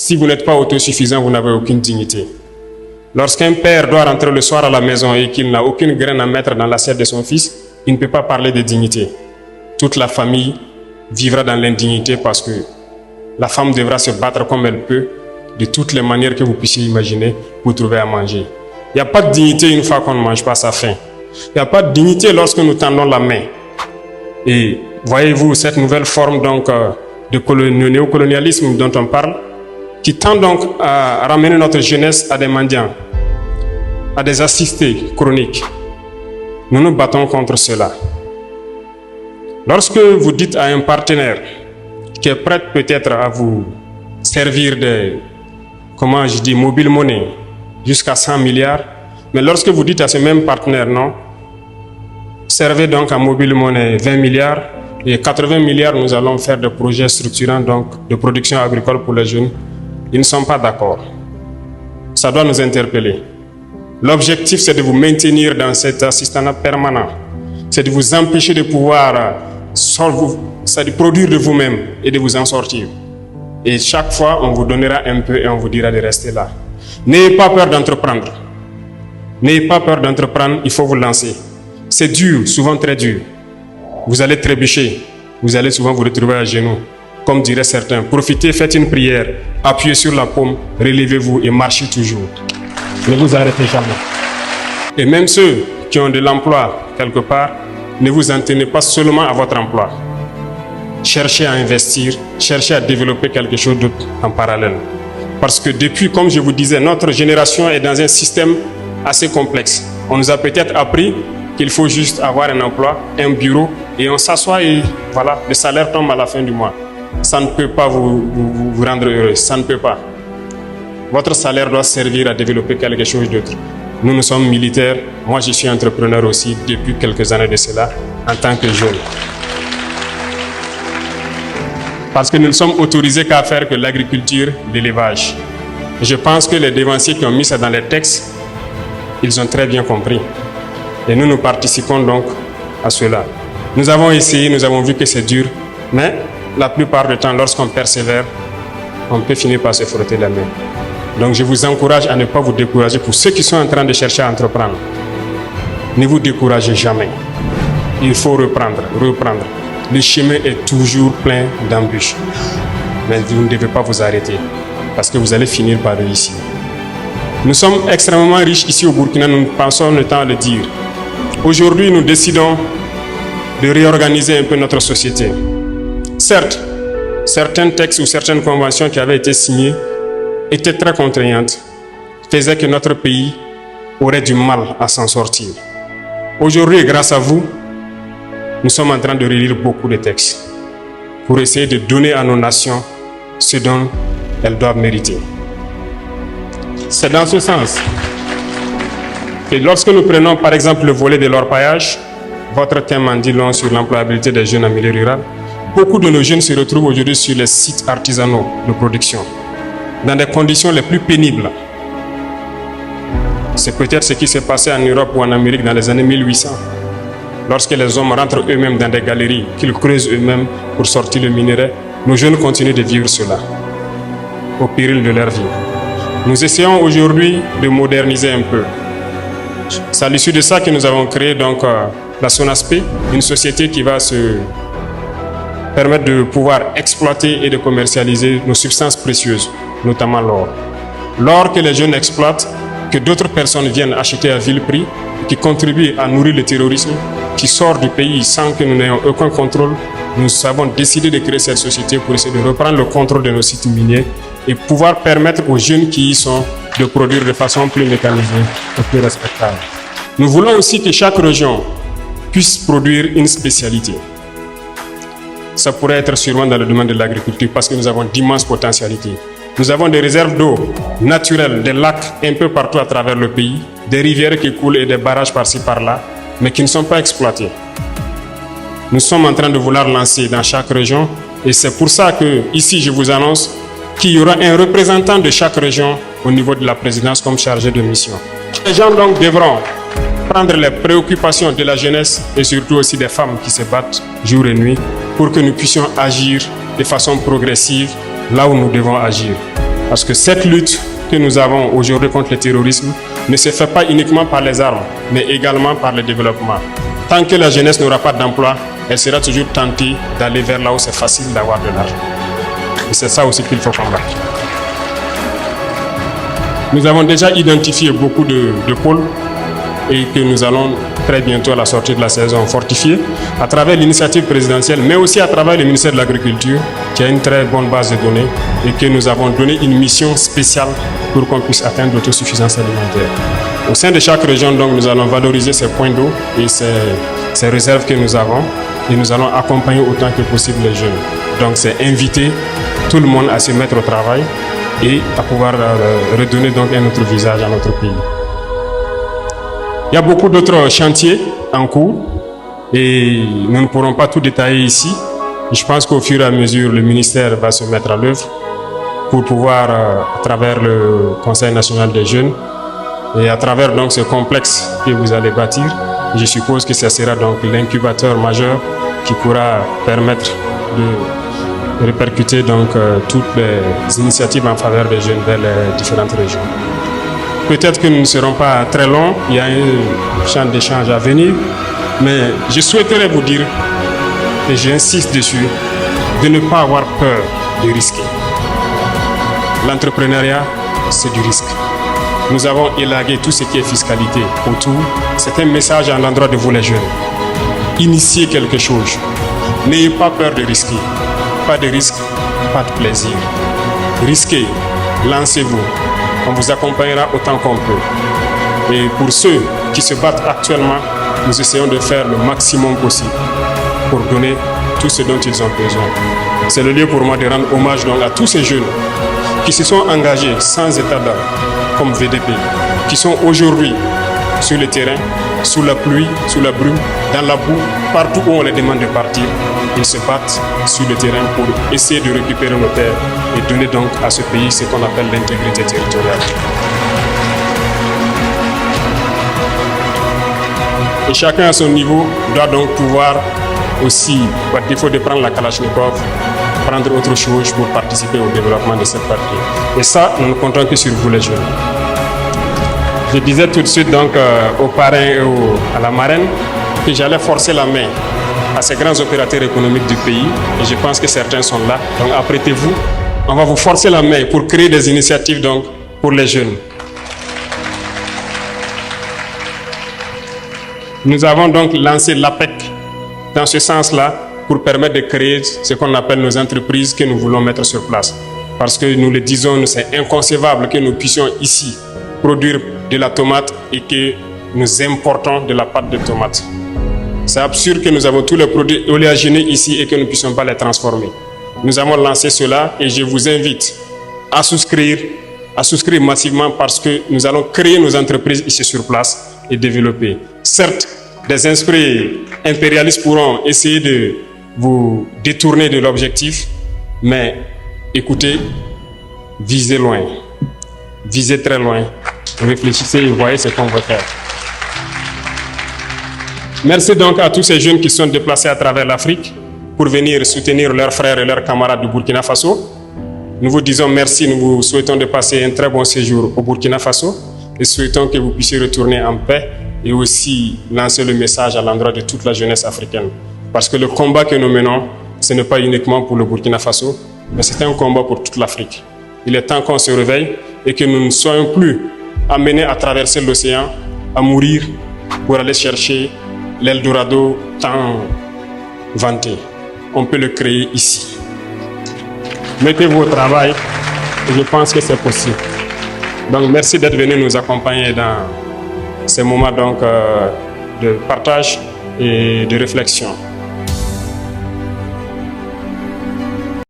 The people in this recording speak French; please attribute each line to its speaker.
Speaker 1: Si vous n'êtes pas autosuffisant, vous n'avez aucune dignité. Lorsqu'un père doit rentrer le soir à la maison et qu'il n'a aucune graine à mettre dans l'assiette de son fils, il ne peut pas parler de dignité. Toute la famille vivra dans l'indignité parce que la femme devra se battre comme elle peut, de toutes les manières que vous puissiez imaginer, pour trouver à manger. Il n'y a pas de dignité une fois qu'on ne mange pas sa faim. Il n'y a pas de dignité lorsque nous tendons la main. Et voyez-vous cette nouvelle forme donc, de néocolonialisme dont on parle, qui tend donc à ramener notre jeunesse à des mendiants, à des assistés chroniques. Nous nous battons contre cela. Lorsque vous dites à un partenaire qui est prêt peut-être à vous servir de, mobile money jusqu'à 100 milliards, mais lorsque vous dites à ce même partenaire non, servez donc à mobile money 20 milliards et 80 milliards, nous allons faire des projets structurants donc de production agricole pour les jeunes. Ils ne sont pas d'accord. Ça doit nous interpeller. L'objectif, c'est de vous maintenir dans cet assistanat permanent. C'est de vous empêcher de pouvoir de produire de vous-même et de vous en sortir. Et chaque fois, on vous donnera un peu et on vous dira de rester là. N'ayez pas peur d'entreprendre. N'ayez pas peur d'entreprendre, il faut vous lancer. C'est dur, souvent très dur. Vous allez trébucher. Vous allez souvent vous retrouver à genoux. Comme diraient certains, profitez, faites une prière, appuyez sur la paume, relevez-vous et marchez toujours. Ne vous arrêtez jamais. Et même ceux qui ont de l'emploi quelque part, ne vous en tenez pas seulement à votre emploi. Cherchez à investir, cherchez à développer quelque chose d'autre en parallèle. Parce que depuis, comme je vous disais, notre génération est dans un système assez complexe. On nous a peut-être appris qu'il faut juste avoir un emploi, un bureau, et on s'assoit et voilà, le salaire tombe à la fin du mois. Ça ne peut pas vous rendre heureux, ça ne peut pas. Votre salaire doit servir à développer quelque chose d'autre. Nous sommes militaires, moi je suis entrepreneur aussi depuis quelques années de cela, en tant que jeune. Parce que nous ne sommes autorisés qu'à faire que l'agriculture, l'élevage. Je pense que les dévanciers qui ont mis ça dans les textes, ils ont très bien compris. Et nous participons donc à cela. Nous avons essayé, nous avons vu que c'est dur, mais la plupart du temps, lorsqu'on persévère, on peut finir par se frotter la main. Donc je vous encourage à ne pas vous décourager pour ceux qui sont en train de chercher à entreprendre. Ne vous découragez jamais. Il faut reprendre. Le chemin est toujours plein d'embûches. Mais vous ne devez pas vous arrêter parce que vous allez finir par réussir. Nous sommes extrêmement riches ici au Burkina, nous pensons le temps à le dire. Aujourd'hui, nous décidons de réorganiser un peu notre société. Certes, certains textes ou certaines conventions qui avaient été signées étaient très contraignantes, faisaient que notre pays aurait du mal à s'en sortir. Aujourd'hui, grâce à vous, nous sommes en train de relire beaucoup de textes pour essayer de donner à nos nations ce dont elles doivent mériter. C'est dans ce sens que lorsque nous prenons par exemple le volet de l'orpaillage, votre thème en dit long sur l'employabilité des jeunes en milieu rural, beaucoup de nos jeunes se retrouvent aujourd'hui sur les sites artisanaux de production, dans des conditions les plus pénibles. C'est peut-être ce qui s'est passé en Europe ou en Amérique dans les années 1800, lorsque les hommes rentrent eux-mêmes dans des galeries, qu'ils creusent eux-mêmes pour sortir le minerai. Nos jeunes continuent de vivre cela, au péril de leur vie. Nous essayons aujourd'hui de moderniser un peu. C'est à l'issue de ça que nous avons créé donc la SONASPE, une société qui va se permettre de pouvoir exploiter et de commercialiser nos substances précieuses, notamment l'or. L'or que les jeunes exploitent, que d'autres personnes viennent acheter à vil prix, qui contribue à nourrir le terrorisme, qui sort du pays sans que nous n'ayons aucun contrôle. Nous avons décidé de créer cette société pour essayer de reprendre le contrôle de nos sites miniers et pouvoir permettre aux jeunes qui y sont de produire de façon plus mécanisée et plus respectable. Nous voulons aussi que chaque région puisse produire une spécialité. Ça pourrait être sûrement dans le domaine de l'agriculture parce que nous avons d'immenses potentialités. Nous avons des réserves d'eau naturelles, des lacs un peu partout à travers le pays, des rivières qui coulent et des barrages par-ci par-là, mais qui ne sont pas exploités. Nous sommes en train de vouloir lancer dans chaque région et c'est pour ça que ici je vous annonce qu'il y aura un représentant de chaque région au niveau de la présidence comme chargé de mission. Les gens donc devront prendre les préoccupations de la jeunesse et surtout aussi des femmes qui se battent jour et nuit pour que nous puissions agir de façon progressive là où nous devons agir. Parce que cette lutte que nous avons aujourd'hui contre le terrorisme ne se fait pas uniquement par les armes, mais également par le développement. Tant que la jeunesse n'aura pas d'emploi, elle sera toujours tentée d'aller vers là où c'est facile d'avoir de l'argent. Et c'est ça aussi qu'il faut combattre. Nous avons déjà identifié beaucoup de pôles et que nous allons très bientôt à la sortie de la saison fortifier à travers l'initiative présidentielle, mais aussi à travers le ministère de l'Agriculture qui a une très bonne base de données et que nous avons donné une mission spéciale pour qu'on puisse atteindre l'autosuffisance alimentaire. Au sein de chaque région, donc, nous allons valoriser ces points d'eau et ces réserves que nous avons et nous allons accompagner autant que possible les jeunes. Donc c'est inviter tout le monde à se mettre au travail et à pouvoir redonner donc un autre visage à notre pays. Il y a beaucoup d'autres chantiers en cours et nous ne pourrons pas tout détailler ici. Je pense qu'au fur et à mesure, le ministère va se mettre à l'œuvre pour pouvoir, à travers le Conseil national des jeunes et à travers donc ce complexe que vous allez bâtir, je suppose que ce sera donc l'incubateur majeur qui pourra permettre de répercuter donc toutes les initiatives en faveur des jeunes vers les différentes régions. Peut-être que nous ne serons pas très longs, il y a un champ d'échange à venir, mais je souhaiterais vous dire, et j'insiste dessus, de ne pas avoir peur de risquer. L'entrepreneuriat, c'est du risque. Nous avons élagué tout ce qui est fiscalité autour. C'est un message à l'endroit de vous les jeunes. Initiez quelque chose. N'ayez pas peur de risquer. Pas de risque, pas de plaisir. Risquez, lancez-vous. On vous accompagnera autant qu'on peut. Et pour ceux qui se battent actuellement, nous essayons de faire le maximum possible pour donner tout ce dont ils ont besoin. C'est le lieu pour moi de rendre hommage donc à tous ces jeunes qui se sont engagés sans état d'âme, comme VDP, qui sont aujourd'hui sur le terrain, sous la pluie, sous la brume, dans la boue, partout où on les demande de partir. Ils se battent sur le terrain pour essayer de récupérer nos terres et donner donc à ce pays ce qu'on appelle l'intégrité territoriale. Et chacun à son niveau doit donc pouvoir aussi, par défaut de prendre la Kalachnikov, prendre autre chose pour participer au développement de cette partie. Et ça, nous ne comptons que sur vous les jeunes. Je disais tout de suite donc aux parrains et à la marraine que j'allais forcer la main à ces grands opérateurs économiques du pays et je pense que certains sont là. Donc apprêtez-vous, on va vous forcer la main pour créer des initiatives donc pour les jeunes. Nous avons donc lancé l'APEC dans ce sens-là pour permettre de créer ce qu'on appelle nos entreprises que nous voulons mettre sur place. Parce que nous le disons, c'est inconcevable que nous puissions ici produire de la tomate et que nous importons de la pâte de tomate. C'est absurde que nous avons tous les produits oléagineux ici et que nous ne puissions pas les transformer. Nous avons lancé cela et je vous invite à souscrire massivement parce que nous allons créer nos entreprises ici sur place et développer. Certes, des esprits impérialistes pourront essayer de vous détourner de l'objectif, mais écoutez, visez loin, visez très loin, réfléchissez et voyez ce qu'on veut faire. Merci donc à tous ces jeunes qui sont déplacés à travers l'Afrique pour venir soutenir leurs frères et leurs camarades du Burkina Faso. Nous vous disons merci, nous vous souhaitons de passer un très bon séjour au Burkina Faso et souhaitons que vous puissiez retourner en paix et aussi lancer le message à l'endroit de toute la jeunesse africaine. Parce que le combat que nous menons, ce n'est pas uniquement pour le Burkina Faso, mais c'est un combat pour toute l'Afrique. Il est temps qu'on se réveille et que nous ne soyons plus amenés à traverser l'océan, à mourir pour aller chercher l'Eldorado tant vanté. On peut le créer ici. Mettez-vous au travail et je pense que c'est possible. Donc merci d'être venu nous accompagner dans ces moments donc, de partage et de réflexion.